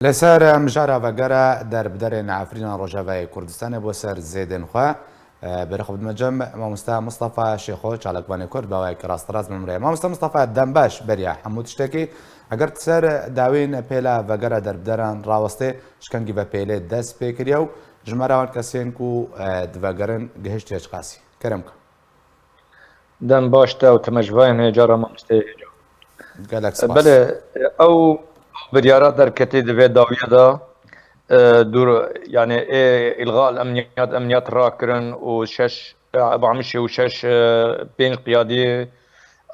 لسر مجارة وقرا در بدرين عفرين رجاوي كردستان بوسر زيدن خوا برخب المجم ما مصطفى شيخو چالکوانی کرد باوی کراستراز ممره ما مصطفى دنباش بریا حمود شتکی اگر سر داوین پیلا وقرا در بدران راوسته شکنگی و پیله دست پیکریو جمران کسین کو دوگرن گهشت اچقاسی کرم که دنباش تا و تمجوین جارا ما مسته گلک سپاس بله او بريارات دركتي دفي داوية دا دور يعني إلغاء أمنيات راكرن وشش أبو عمشي وشش بين قيادية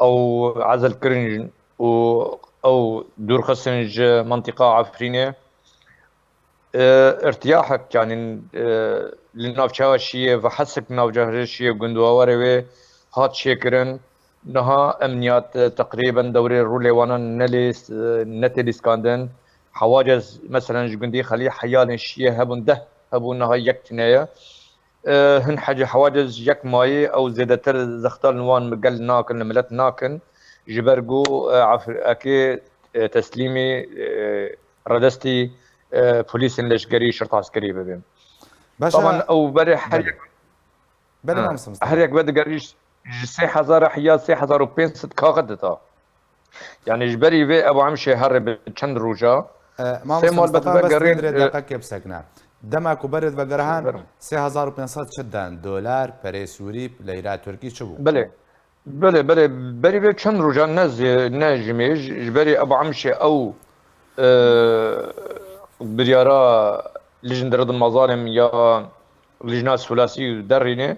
أو عزل كرنج أو دور خسنج منطقة عفرينة ارتياحك يعني لنافشاها الشيء وحسك نافجاه الشيء وقندوها وريوي هات شيكرن نها امنيات تقريبا دوري الرولي وانا نتلي سكاندن حواجز مثلا جندي خلي حيال الشيء هبون ده هبون نها يكتنايا هن حاجة حواجز يك ماي او زيادتر زختال نوان مقل ناكن لملت ناكن جبرقو اكي تسليمي ردستي بوليس لشقري شرطة عسكرية ببين طبعا او بري حريق حريق بدا قريش 3000 حيال 3500 كاغدتا يعني جبري في ابو عمشي هرب چند روجا ما مصطفى بس ندري دقيقة بسكنا دمك وبرد وقرهان 3500 شدان دولار بري سوري ليرة تركي شبو بله بري في چند روجا نجمي جبري ابو عمشي او بريارا لجن درد المظالم يا لجنة ثلاثي درينه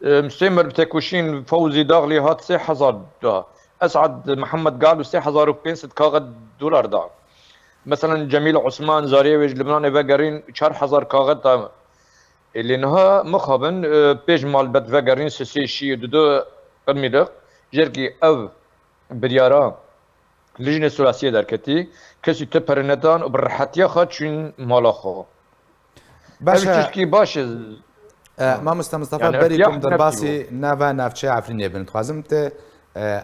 مستمر بتكوشين فوزي داغلي هات 3000 دا اسعد محمد قالوا 3500 كاغد دولار دا مثلا جميل عثمان زاريويج لبنان فقرين 4000 كاغد دا اللي نها مخابن بيج مال بد فقرين سي شي دو قميدق جركي او بريارا لجنة ثلاثية دركتي كسي تبرنتان وبرحتيا خاتشين مالاخو باش ما مصطفى يعني بريكم درباسي نافا نافچه عفرینه بن خوازم ته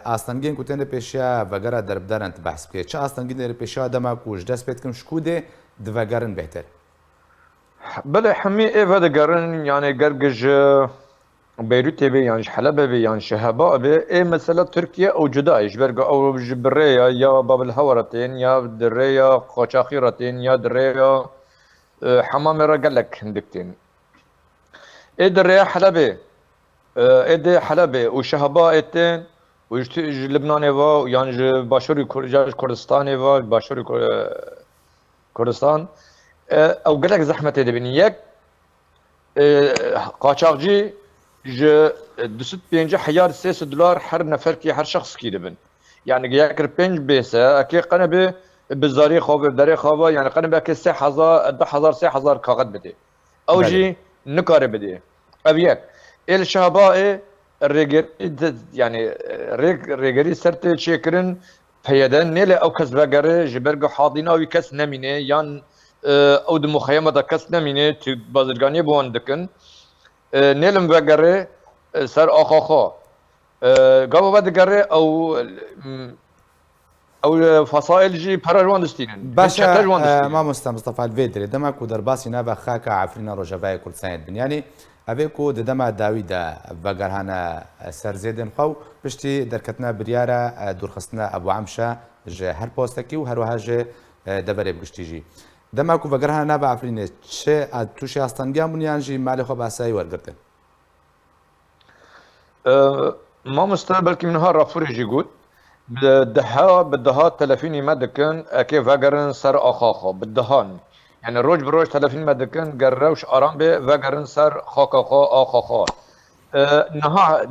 آستانگین کوتنه پیشیا وگرا درب دارن بحث که چه آستانگین در پیشیا دما کوش دست بيت كم شكوده دوگرن بهتر بله حمي ايفا دگرن يعني قرقج بيروت بي يعني حلب بي يعني شهباء بي اي مثلا تركيا او جدايش برقا او جبرية يا باب الهورتين يا درية قاچاخيرتين يا درية حمام رقلك هندكتين ادي الرياح حلبي ادي حلبي وشهباء اتين ويجي لبنان ايفا يعني باشوري كردستان ايفا باشوري كردستان او قالك زحمه دبني يك قاچاقجي ج دست بينج حيار 3 دولار هر نفر كي هر شخص كي دبن يعني ياكر بينج بيسا اكي قنبه بالزاري خوب بدري خوبه يعني قنبه كي 3000 3000 كاغد بدي او جي نكاري بدي ابيك الشهباء الريجر يعني ريجري سرت شكرن فيدن نيله او كس بقره جبرق حاضينا ويكس نمينه يان او د مخيمه دا كس نمينه بازرگاني بوان دكن نيلم بقره سر اخاخا قبل بعد قره او فصائل جي براروان دستينن باشا ما مصطفى الفيدري دمك ودرباسي نابا خاكا عفرينا رجباي كردستان يعني اویکو دما داوی دا وگرهانا سرزیدن خو پشتی درکتنا بریارا دورخستنا ابو عمشه جه هر پوستکی و هر وهجه دبره بگشتیجی دما کو وگرهانا با عفرینه چه توشی استانگیا بنیان جی مال خو باسای ورگرتن ما مستقبل کی منها رافور جی گود بدها تلفيني مدكن كيف وگرن سر اخاخو بدهان يعني روج بروج تلفين مدكن قروش ارام به وگرن سر خاكاخا اخاخا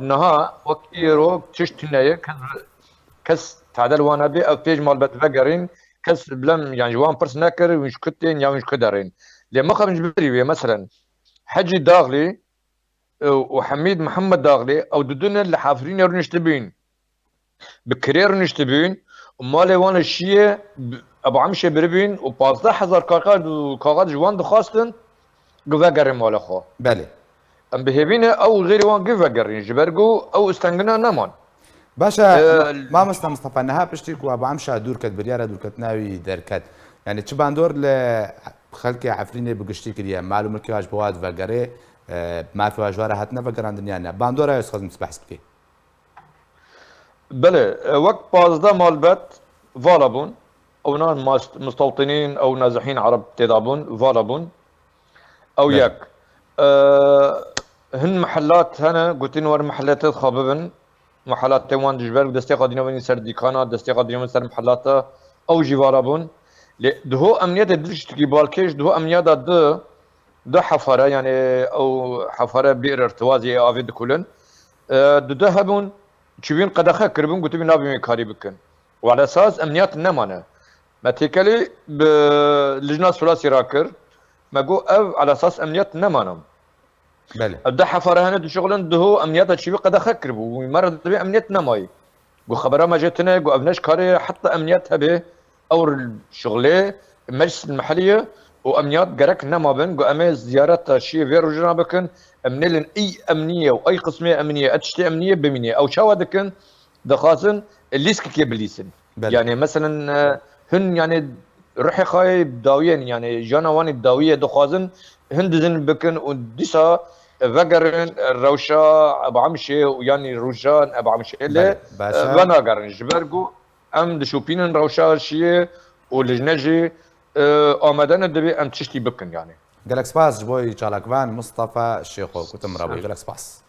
نها وكيرو تشتنيه كس تعدل وانا بي او بيج مال بت وگرين كس بلم يعني جوان برس نكر وش كتين يا وش كدرين لما خرج جبري مثلا حجي داغلي وحميد محمد داغلي او ددون اللي حافرين يرنش تبين بكرير نشتبين ومالي وانا الشيء ابو عمشه بربين و 15000 كاغاد جوان دخواستن قفاقر مال خو بله ام بهبينه او غير وان قفاقر جبرقو او استنقنا نمان باشا ما مصطفى نها بشتي كو ابو عمشه دور كت برياره دور كت ناوي دركت يعني چ باندۆر لە خەڵکی عفرینێ بگشتی کردە معلومە کێواش بۆات ڤەگەرێ مافی واژوارە هاتنە بەگەڕاندنیانە باندۆرە خەزم بەحس بکەی بله وەک 15 مالبەت ڤاڵە بوون ئەوان مستەوطنین ئەو نازحین عرب تێدا بوون ڤاڵە بوون ئەو یەک هەن محلات هەنە گوتین وەرە محلاتت خوا ببن محلات تێوان دژبەر دەستێ قادینەوەنی سەر دیکانە دەستێ قادینەوە سەر محلاتە ئەو ژی ڤاڵە بوون دهۆ ئەمنیەتە دشتکی بالکێش دهۆ ئەمنیادا ده حەفارە یعنی ئەو حەفارە بێر ارتوازی ئاوێ دکولن ده هەبوون چوین قەدەخە کردبوون گوتبی نابێ کاری بکەن وعلى اساس امنیات نمانه ما تێکەلی لجنە سولاسی راکرد مەگو ئەو على اساس امنیات نمانم ده حەفارە هەنە دوشغلن دهۆ ئەمنیاتە چوی قەدەخە کردبوو مەرە دەبێ ئەمنیات نمایی گو خبرە مەجێتنە گو ئەڤنەش کارێ حتى ئەمنیات هەبێ ئەو شغلێ مجلس المحلية وامنيات جرك نما بن جو امي زيارات شيء في رجنا بكن امنلن اي امنيه واي قسميه امنيه اتشتي امنيه بمنيه او شو دكن دخازن الليسك كي بليسن يعني مثلا هن يعني روحي خاي داويين يعني جانا واني الداويه دخازن هندزن بكن وديسا فقرن روشا ابو عمشي ويعني روجان ابو عمشي اللي وانا قرن جبرجو ام دشوبينن روشا شيء ولجنجي آمدن دبی ام تشتی بکن یعنی گەلک سپاس بۆی چالاکوان مستەفا شێخۆ کوتم ڕەبووی گەلک سپاس